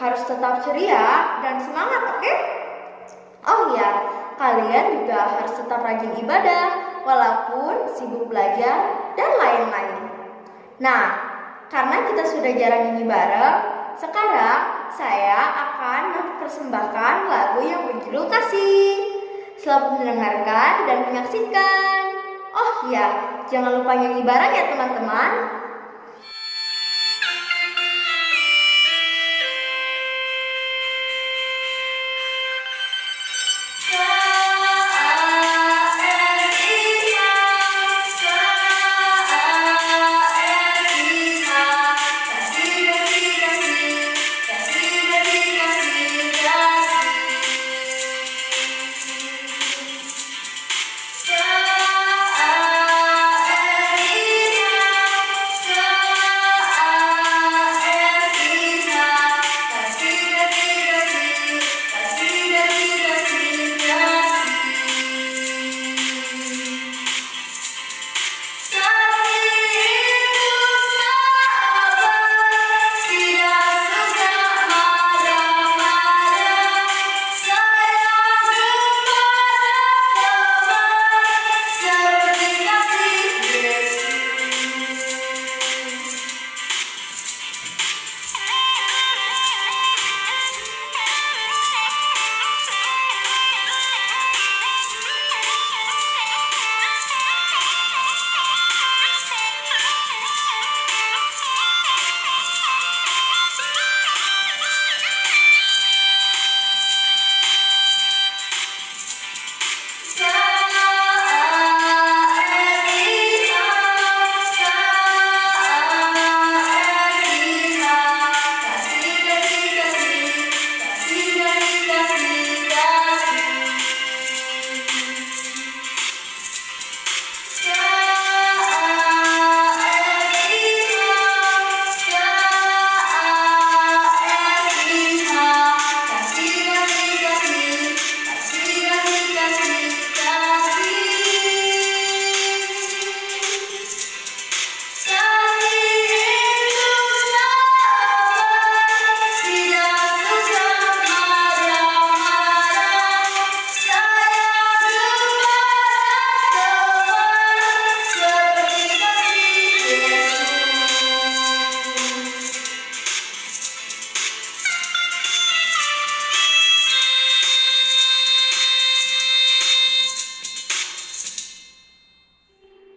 harus tetap ceria dan semangat, oke? Oh iya, kalian juga harus tetap rajin ibadah, walaupun sibuk belajar dan lain-lain. Nah, karena kita sudah jarang nyanyi bareng, sekarang saya akan mempersembahkan lagu yang berjudul Kasih. Selamat mendengarkan dan menyaksikan. Oh iya, jangan lupa nyanyi bareng ya teman-teman.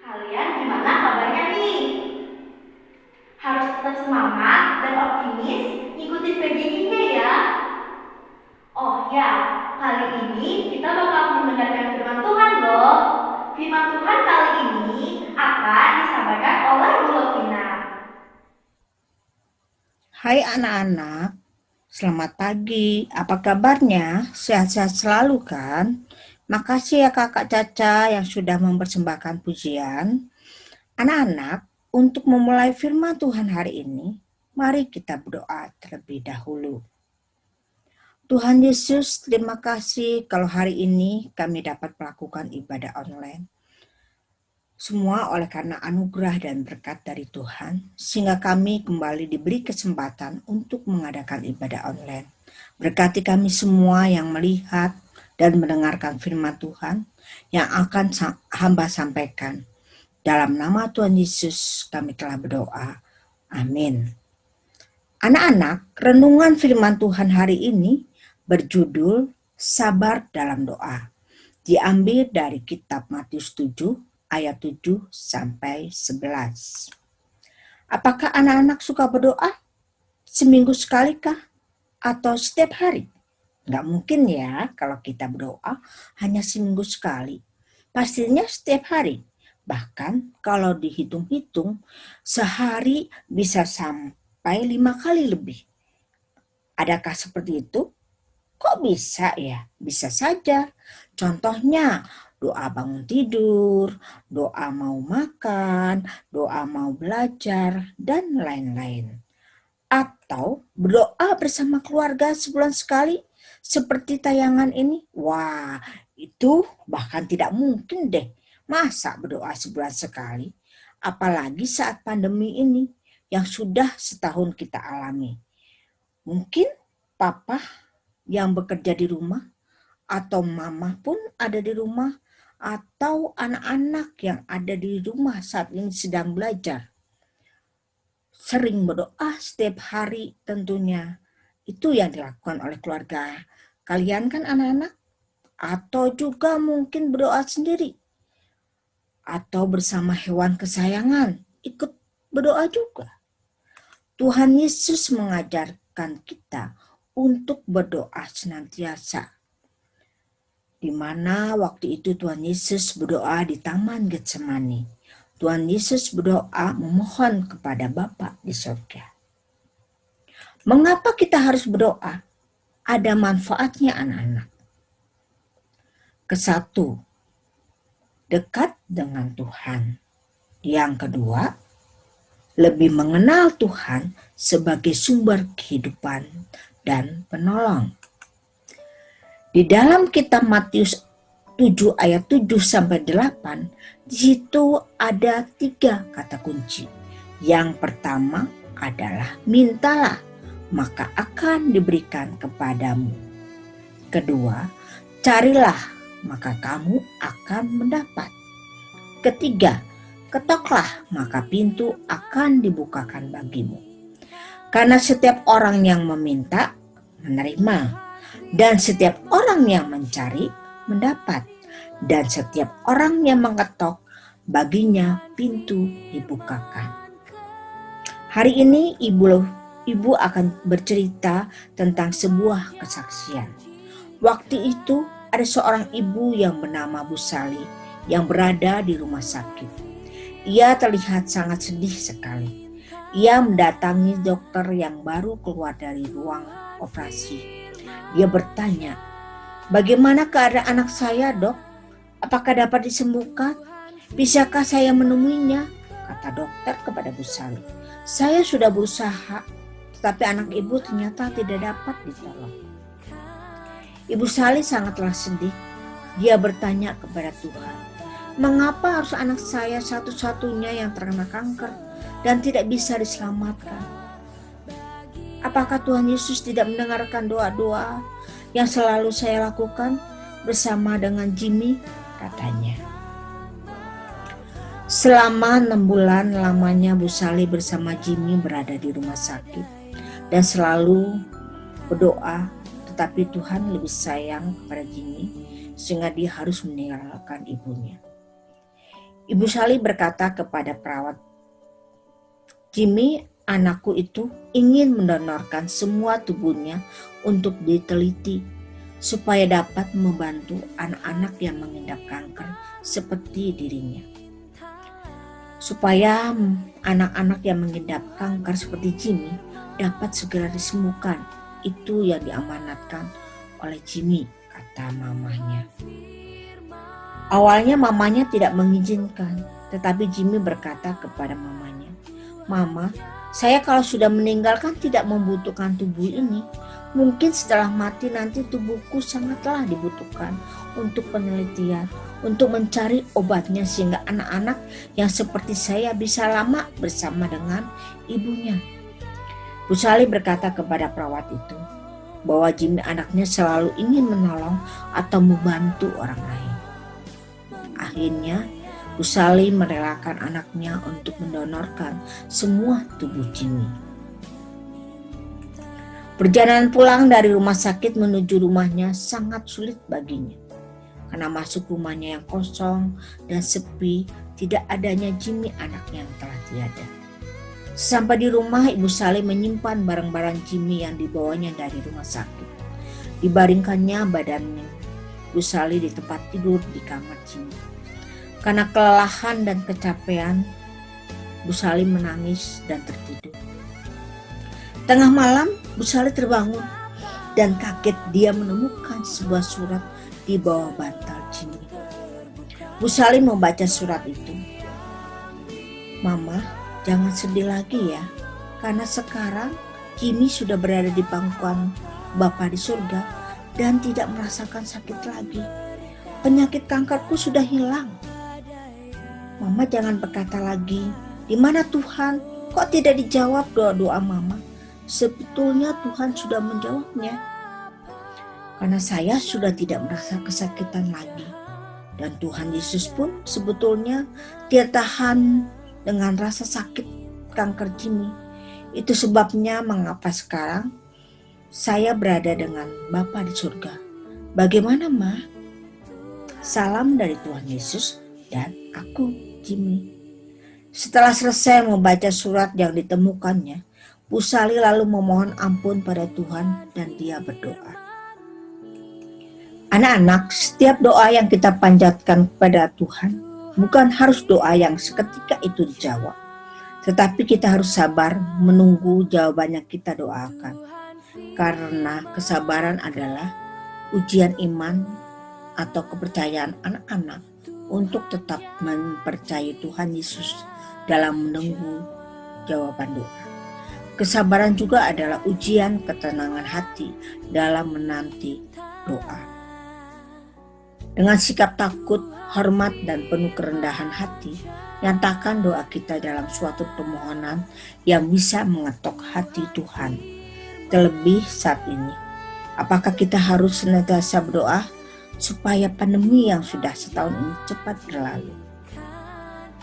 Kalian gimana kabarnya nih? Harus tetap semangat dan optimis, ikutin PJJ-nya ya. Oh ya, kali ini kita bakal mendengarkan firman Tuhan loh. Firman Tuhan kali ini akan disampaikan oleh Bu Lovina. Hai anak-anak, selamat pagi. Apa kabarnya? Sehat-sehat selalu kan? Makasih ya Kakak Caca yang sudah mempersembahkan pujian. Anak-anak, untuk memulai firman Tuhan hari ini, mari kita berdoa terlebih dahulu. Tuhan Yesus, terima kasih kalau hari ini kami dapat melakukan ibadah online. Semua oleh karena anugerah dan berkat dari Tuhan, sehingga kami kembali diberi kesempatan untuk mengadakan ibadah online. Berkati kami semua yang melihat dan mendengarkan firman Tuhan yang akan hamba sampaikan. Dalam nama Tuhan Yesus kami telah berdoa. Amin. Anak-anak, renungan firman Tuhan hari ini berjudul Sabar dalam Doa. Diambil dari kitab Matius 7 ayat 7 sampai 11. Apakah anak-anak suka berdoa? Seminggu sekali kah? Atau setiap hari? Nggak mungkin ya kalau kita berdoa hanya seminggu sekali. Pastinya setiap hari. Bahkan kalau dihitung-hitung, sehari bisa sampai 5 kali lebih. Adakah seperti itu? Kok bisa ya? Bisa saja. Contohnya, doa bangun tidur, doa mau makan, doa mau belajar, dan lain-lain. Atau berdoa bersama keluarga sebulan sekali, seperti tayangan ini. Wah, itu bahkan tidak mungkin deh. Masa berdoa sebulan sekali? Apalagi saat pandemi ini yang sudah setahun kita alami. Mungkin papa yang bekerja di rumah, atau mama pun ada di rumah, atau anak-anak yang ada di rumah saat ini sedang belajar. Sering berdoa setiap hari tentunya. Itu yang dilakukan oleh keluarga kalian kan anak-anak? Atau juga mungkin berdoa sendiri. Atau bersama hewan kesayangan, ikut berdoa juga. Tuhan Yesus mengajarkan kita untuk berdoa senantiasa. Di mana waktu itu Tuhan Yesus berdoa di Taman Getsemani. Tuhan Yesus berdoa memohon kepada Bapa di surga. Mengapa kita harus berdoa? Ada manfaatnya anak-anak. Kesatu, dekat dengan Tuhan. Yang kedua, lebih mengenal Tuhan sebagai sumber kehidupan dan penolong. Di dalam kitab Matius 7 ayat 7 sampai 8, di situ ada 3 kata kunci. Yang pertama adalah mintalah, maka akan diberikan kepadamu. Kedua, carilah, maka kamu akan mendapat. Ketiga, ketoklah, maka pintu akan dibukakan bagimu. Karena setiap orang yang meminta, menerima. Dan setiap orang yang mencari, mendapat. Dan setiap orang yang mengetok, baginya pintu dibukakan. Hari ini ibu akan bercerita tentang sebuah kesaksian. Waktu itu ada seorang ibu yang bernama Bu Sali yang berada di rumah sakit. Ia terlihat sangat sedih sekali. Ia mendatangi dokter yang baru keluar dari ruang operasi. Dia bertanya, "Bagaimana keadaan anak saya, Dok? Apakah dapat disembuhkan? Bisakah saya menemuinya?" Kata dokter kepada Bu Sali. "Saya sudah berusaha, tetapi anak ibu ternyata tidak dapat ditolong." Ibu Sali sangatlah sedih. Dia bertanya kepada Tuhan, "Mengapa harus anak saya satu-satunya yang terkena kanker dan tidak bisa diselamatkan? Apakah Tuhan Yesus tidak mendengarkan doa-doa yang selalu saya lakukan bersama dengan Jimmy?" katanya. Selama 6 bulan lamanya Bu Sali bersama Jimmy berada di rumah sakit dan selalu berdoa, tetapi Tuhan lebih sayang kepada Jimmy sehingga dia harus meninggalkan ibunya. Ibu Sali berkata kepada perawat, "Jimmy, anakku itu ingin mendonorkan semua tubuhnya untuk diteliti supaya dapat membantu anak-anak yang mengidap kanker seperti dirinya. Supaya anak-anak yang mengidap kanker seperti Jimmy dapat segera disembuhkan. Itu yang diamanatkan oleh Jimmy," kata mamanya. Awalnya mamanya tidak mengizinkan, tetapi Jimmy berkata kepada mamanya, "Mama, saya kalau sudah meninggalkan tidak membutuhkan tubuh ini. Mungkin setelah mati nanti tubuhku sangatlah dibutuhkan untuk penelitian, untuk mencari obatnya sehingga anak-anak yang seperti saya bisa lama bersama dengan ibunya." Bu Sali berkata kepada perawat itu bahwa Jimmy anaknya selalu ingin menolong atau membantu orang lain. Akhirnya Bu Sali merelakan anaknya untuk mendonorkan semua tubuh Jimmy. Perjalanan pulang dari rumah sakit menuju rumahnya sangat sulit baginya. Karena masuk rumahnya yang kosong dan sepi, tidak adanya Jimmy anaknya yang telah tiada. Sampai di rumah, Ibu Sali menyimpan barang-barang Jimmy yang dibawanya dari rumah sakit. Dibaringkannya badannya Bu Sali di tempat tidur di kamar Jimmy. Karena kelelahan dan kecapean, Bu Sali menangis dan tertidur. Tengah malam, Bu Sali terbangun dan kaget dia menemukan sebuah surat di bawah bantal Jimmy. Bu Sali membaca surat itu. "Mama, jangan sedih lagi ya, karena sekarang Jimmy sudah berada di pangkuan Bapa di surga dan tidak merasakan sakit lagi. Penyakit kankerku sudah hilang. Mama jangan berkata lagi, 'Di mana Tuhan? Kok tidak dijawab doa-doa Mama?' Sebetulnya Tuhan sudah menjawabnya. Karena saya sudah tidak merasa kesakitan lagi. Dan Tuhan Yesus pun sebetulnya tidak tahan dengan rasa sakit kanker Jimmy. Itu sebabnya mengapa sekarang saya berada dengan Bapa di surga. Bagaimana, Ma? Salam dari Tuhan Yesus dan aku, Jimmy. Setelah selesai membaca surat yang ditemukannya, Pusali lalu memohon ampun pada Tuhan dan dia berdoa. Anak-anak, setiap doa yang kita panjatkan kepada Tuhan bukan harus doa yang seketika itu dijawab, tetapi kita harus sabar menunggu jawaban yang kita doakan. Karena kesabaran adalah ujian iman atau kepercayaan anak-anak untuk tetap mempercayai Tuhan Yesus dalam menunggu jawaban doa. Kesabaran juga adalah ujian ketenangan hati dalam menanti doa. Dengan sikap takut, hormat, dan penuh kerendahan hati, nyatakan doa kita dalam suatu permohonan yang bisa mengetok hati Tuhan. Terlebih saat ini, apakah kita harus senantiasa berdoa supaya pandemi yang sudah setahun ini cepat berlalu?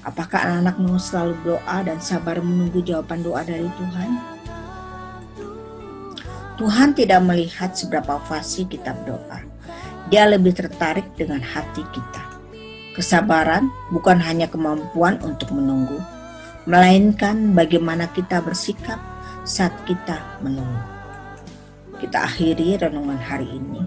Apakah anak-anak mau selalu berdoa dan sabar menunggu jawaban doa dari Tuhan? Tuhan tidak melihat seberapa fasih kita berdoa. Dia lebih tertarik dengan hati kita. Kesabaran bukan hanya kemampuan untuk menunggu, melainkan bagaimana kita bersikap saat kita menunggu. Kita akhiri renungan hari ini.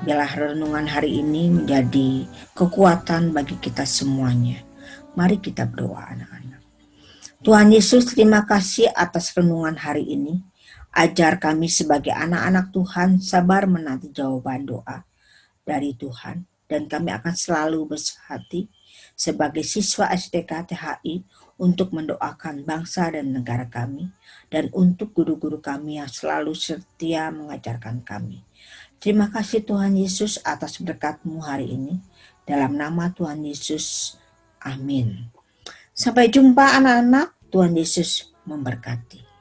Biarlah renungan hari ini menjadi kekuatan bagi kita semuanya. Mari kita berdoa, anak-anak. Tuhan Yesus, terima kasih atas renungan hari ini. Ajar kami sebagai anak-anak Tuhan sabar menanti jawaban doa dari Tuhan, dan kami akan selalu bersehati sebagai siswa SDK THI untuk mendoakan bangsa dan negara kami, dan untuk guru-guru kami yang selalu setia mengajarkan kami. Terima kasih Tuhan Yesus atas berkat-Mu hari ini. Dalam nama Tuhan Yesus, amin. Sampai jumpa anak-anak, Tuhan Yesus memberkati.